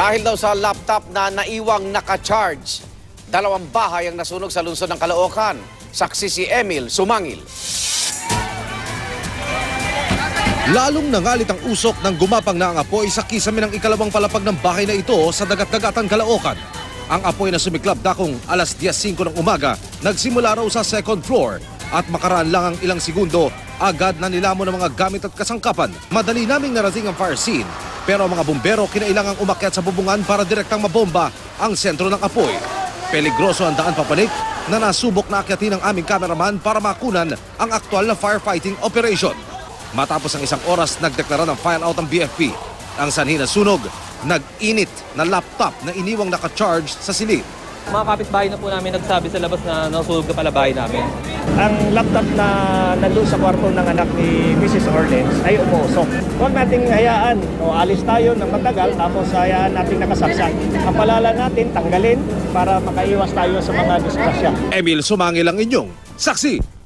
Dahil daw sa laptop na naiwang naka-charge, 2 bahay ang nasunog sa lungsod ng Caloocan. Saksi si Emil Sumangil. Lalong nangalit ang usok ng gumapang na ang apoy sa kisame ng ikalawang palapag ng bahay na ito sa dagat-dagatan Caloocan. Ang apoy na sumiklab dakong alas 10:05 ng umaga, nagsimula raw sa second floor at makaraan lang ang ilang segundo, agad na nilamon ng mga gamit at kasangkapan. Madali naming narating ang fire scene, pero ang mga bumbero kinailangang umakyat sa bubungan para direktang mabomba ang sentro ng apoy. Peligroso ang daan papanik na nasubok na akyatin ng aming cameraman para makunan ang aktual na firefighting operation. Matapos ang 1 oras, nagdeklara ng fire out ang BFP. Ang sanhi ng sunog, nag-init na laptop na iniwang naka-charge sa silid. Mga kapitbahay na po namin nagsabi sa labas na nasunog na pala bahay namin. Ang laptop na nandun sa kwarto ng anak ni Mrs. Orlens ay umuusok. Huwag nating hayaan o alis tayo ng matagal tapos hayaan nating nakasaksak. Ang palala natin tanggalin para makaiwas tayo sa mga disgrasya. Emil Sumangil ang inyong saksi.